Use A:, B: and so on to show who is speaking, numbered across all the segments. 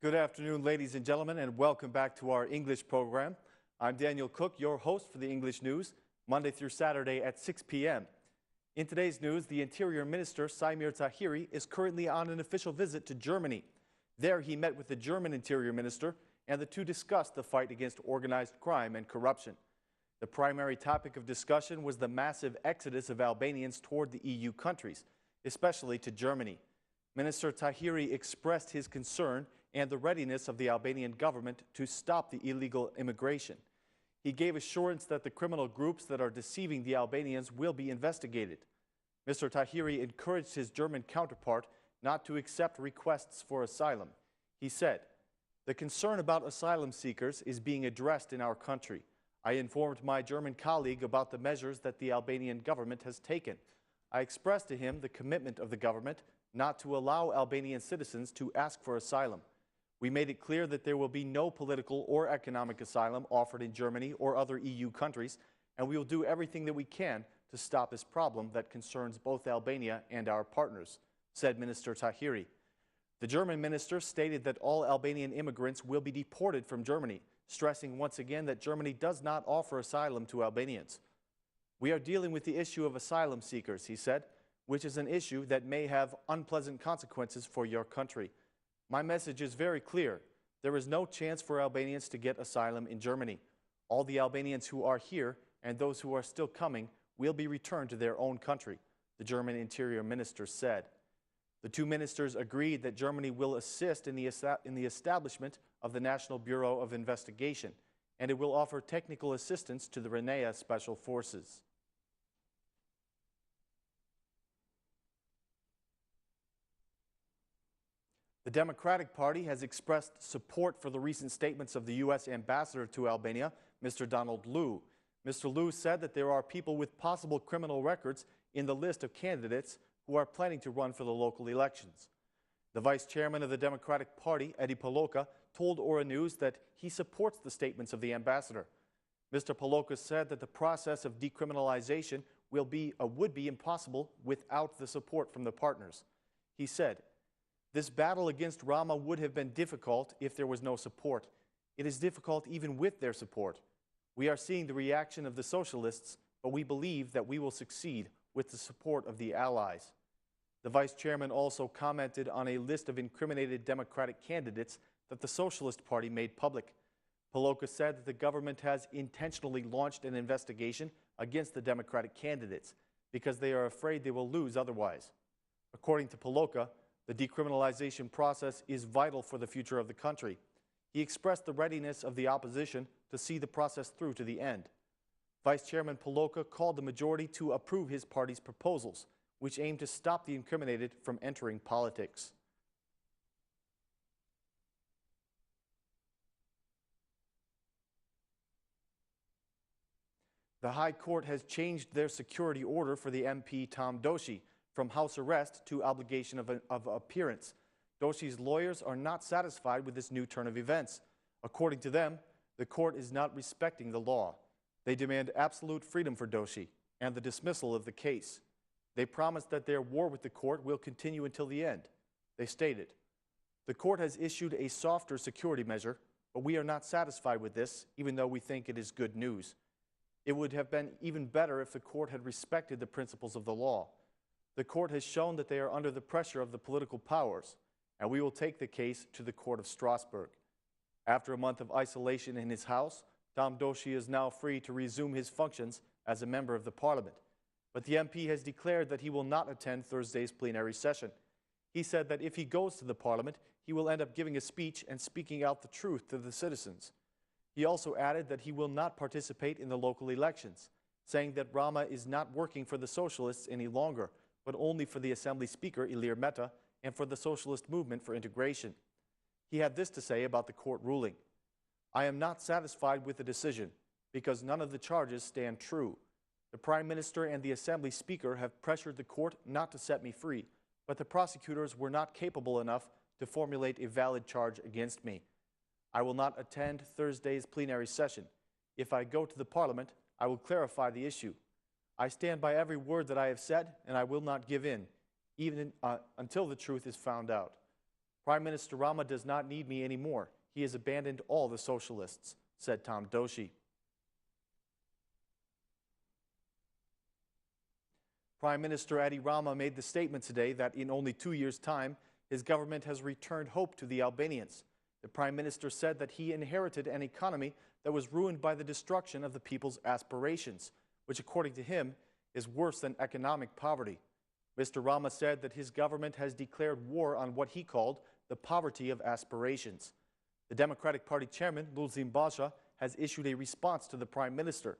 A: Good afternoon, ladies and gentlemen, and welcome back to our English program. I'm Daniel Cook, your host for the English News, Monday through Saturday at 6 p.m. In today's news, the Interior Minister, Samir Tahiri, is currently on an official visit to Germany. There, he met with the German Interior Minister, and the two discussed the fight against organized crime and corruption. The primary topic of discussion was the massive exodus of Albanians toward the EU countries, especially to Germany. Minister Tahiri expressed his concern and the readiness of the Albanian government to stop the illegal immigration. He gave assurance that the criminal groups that are deceiving the Albanians will be investigated. Mr. Tahiri encouraged his German counterpart not to accept requests for asylum. He said, "The concern about asylum seekers is being addressed in our country. I informed my German colleague about the measures that the Albanian government has taken. I expressed to him the commitment of the government not to allow Albanian citizens to ask for asylum. We made it clear that there will be no political or economic asylum offered in Germany or other EU countries, and we will do everything that we can to stop this problem that concerns both Albania and our partners," said Minister Tahiri. The German minister stated that all Albanian immigrants will be deported from Germany, stressing once again that Germany does not offer asylum to Albanians. "We are dealing with the issue of asylum seekers," he said, "which is an issue that may have unpleasant consequences for your country. My message is very clear. There is no chance for Albanians to get asylum in Germany. All the Albanians who are here and those who are still coming will be returned to their own country," the German Interior Minister said. The two ministers agreed that Germany will assist in the establishment of the National Bureau of Investigation, and it will offer technical assistance to the RENEA Special Forces. The Democratic Party has expressed support for the recent statements of the U.S. ambassador to Albania, Mr. Donald Liu. Mr. Liu said that there are people with possible criminal records in the list of candidates who are planning to run for the local elections. The vice chairman of the Democratic Party, Edi Poloka, told Ora News that he supports the statements of the ambassador. Mr. Poloka said that the process of decriminalization would be impossible without the support from the partners. He said, "This battle against Rama would have been difficult if there was no support. It is difficult even with their support. We are seeing the reaction of the socialists, but we believe that we will succeed with the support of the allies." The vice chairman also commented on a list of incriminated Democratic candidates that the Socialist Party made public. Poloka said that the government has intentionally launched an investigation against the Democratic candidates because they are afraid they will lose otherwise. According to Poloka, the decriminalization process is vital for the future of the country. He expressed the readiness of the opposition to see the process through to the end. Vice Chairman Poloka called the majority to approve his party's proposals, which aim to stop the incriminated from entering politics. The High Court has changed their security order for the MP Tom Doshi from house arrest to obligation of appearance. Doshi's lawyers are not satisfied with this new turn of events. According to them, the court is not respecting the law. They demand absolute freedom for Doshi and the dismissal of the case. They promised that their war with the court will continue until the end. They stated, "The court has issued a softer security measure, but we are not satisfied with this, even though we think it is good news. It would have been even better if the court had respected the principles of the law. The court has shown that they are under the pressure of the political powers, and we will take the case to the Court of Strasbourg." After a month of isolation in his house, Tom Doshi is now free to resume his functions as a member of the parliament. But the MP has declared that he will not attend Thursday's plenary session. He said that if he goes to the parliament, he will end up giving a speech and speaking out the truth to the citizens. He also added that he will not participate in the local elections, saying that Rama is not working for the socialists any longer, but only for the Assembly Speaker, Ilir Meta, and for the Socialist Movement for Integration. He had this to say about the court ruling. "I am not satisfied with the decision, because none of the charges stand true. The Prime Minister and the Assembly Speaker have pressured the court not to set me free, but the prosecutors were not capable enough to formulate a valid charge against me. I will not attend Thursday's plenary session. If I go to the Parliament, I will clarify the issue. I stand by every word that I have said, and I will not give in, even until the truth is found out." Prime Minister Rama does not need me anymore. He has abandoned all the socialists, said Tom Doshi. Prime Minister Adi Rama made the statement today that in only 2 years' time, his government has returned hope to the Albanians. The Prime Minister said that he inherited an economy that was ruined by the destruction of the people's aspirations, which according to him is worse than economic poverty. Mr. Rama said that his government has declared war on what he called the poverty of aspirations. The Democratic Party chairman, Basha, has issued a response to the Prime Minister.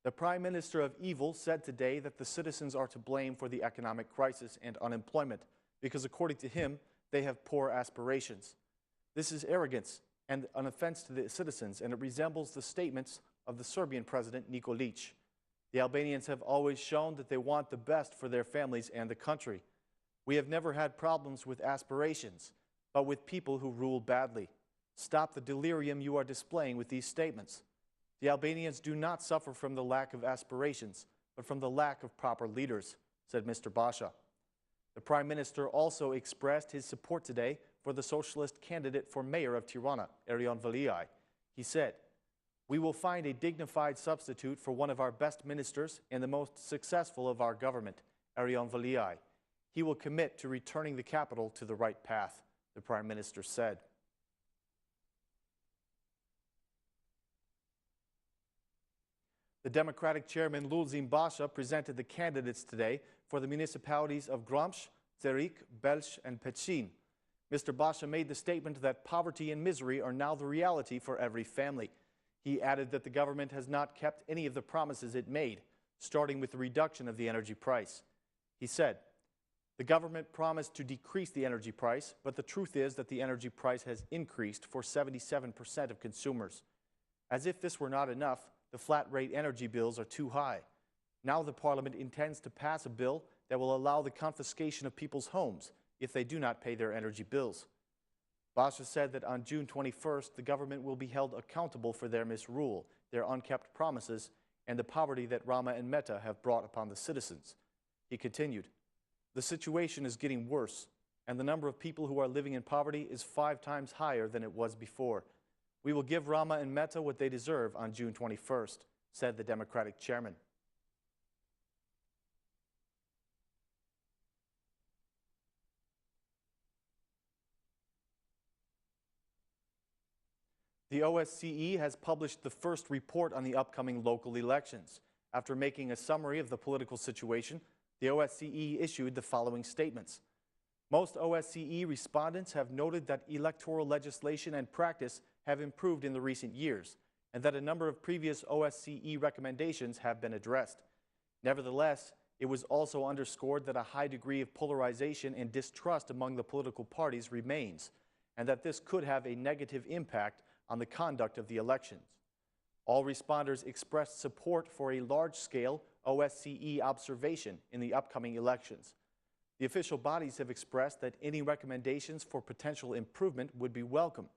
A: The Prime Minister of Evil said today that the citizens are to blame for the economic crisis and unemployment because, according to him, they have poor aspirations. This is arrogance and an offense to the citizens, and it resembles the statements of the Serbian President Nikolic. The Albanians have always shown that they want the best for their families and the country. We have never had problems with aspirations, but with people who rule badly. Stop the delirium you are displaying with these statements. The Albanians do not suffer from the lack of aspirations, but from the lack of proper leaders, said Mr. Basha. The Prime Minister also expressed his support today for the socialist candidate for mayor of Tirana, Erion Veliaj. He said, "We will find a dignified substitute for one of our best ministers and the most successful of our government, Erion Veliaj. He will commit to returning the capital to the right path," the Prime Minister said. The Democratic chairman Lulzim Basha presented the candidates today for the municipalities of Gramsh, Cerrik, Belsh, and Peqin. Mr. Basha made the statement that poverty and misery are now the reality for every family. He added that the government has not kept any of the promises it made, starting with the reduction of the energy price. He said, "The government promised to decrease the energy price, but the truth is that the energy price has increased for 77% of consumers. As if this were not enough, the flat-rate energy bills are too high. Now the Parliament intends to pass a bill that will allow the confiscation of people's homes if they do not pay their energy bills." Basha said that on June 21st, the government will be held accountable for their misrule, their unkept promises, and the poverty that Rama and Meta have brought upon the citizens. He continued, "The situation is getting worse, and the number of people who are living in poverty is 5 times higher than it was before. We will give Rama and Meta what they deserve on June 21st, said the Democratic chairman. The OSCE has published the first report on the upcoming local elections. After making a summary of the political situation, the OSCE issued the following statements. Most OSCE respondents have noted that electoral legislation and practice have improved in the recent years, and that a number of previous OSCE recommendations have been addressed. Nevertheless, it was also underscored that a high degree of polarization and distrust among the political parties remains, and that this could have a negative impact on the conduct of the elections. All responders expressed support for a large-scale OSCE observation in the upcoming elections. The official bodies have expressed that any recommendations for potential improvement would be welcome.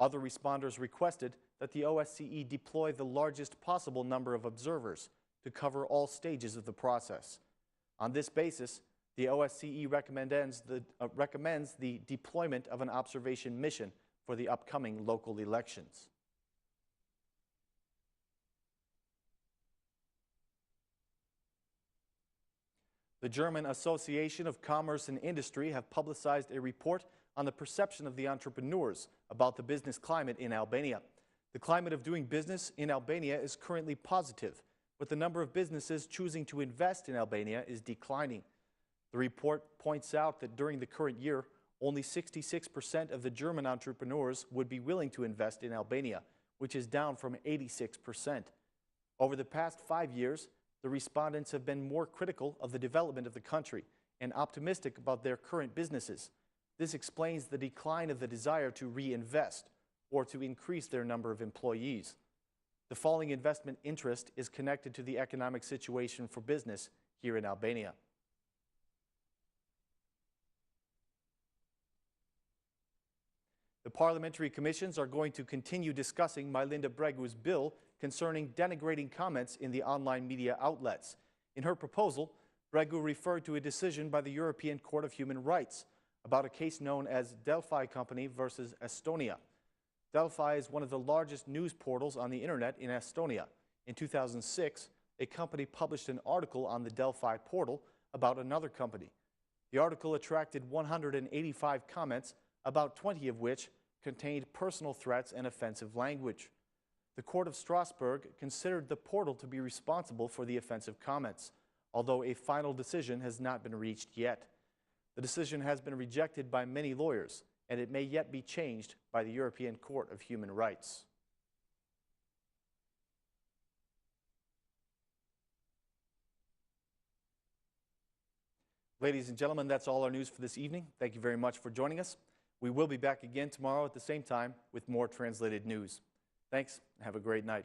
A: Other responders requested that the OSCE deploy the largest possible number of observers to cover all stages of the process. On this basis, the OSCE recommends the deployment of an observation mission for the upcoming local elections. The German Association of Commerce and Industry have publicized a report on the perception of the entrepreneurs about the business climate in Albania. The climate of doing business in Albania is currently positive, but the number of businesses choosing to invest in Albania is declining. The report points out that during the current year, only 66% of the German entrepreneurs would be willing to invest in Albania, which is down from 86%. Over the past 5 years, the respondents have been more critical of the development of the country and optimistic about their current businesses. This explains the decline of the desire to reinvest or to increase their number of employees. The falling investment interest is connected to the economic situation for business here in Albania. The parliamentary commissions are going to continue discussing Mylinda Bregu's bill concerning denigrating comments in the online media outlets. In her proposal, Bregu referred to a decision by the European Court of Human Rights about a case known as Delphi Company versus Estonia. Delphi is one of the largest news portals on the internet in Estonia. In 2006, a company published an article on the Delphi portal about another company. The article attracted 185 comments, about 20 of which contained personal threats and offensive language. The Court of Strasbourg considered the portal to be responsible for the offensive comments, although a final decision has not been reached yet. The decision has been rejected by many lawyers, and it may yet be changed by the European Court of Human Rights. Ladies and gentlemen, that's all our news for this evening. Thank you very much for joining us. We will be back again tomorrow at the same time with more translated news. Thanks, and have a great night.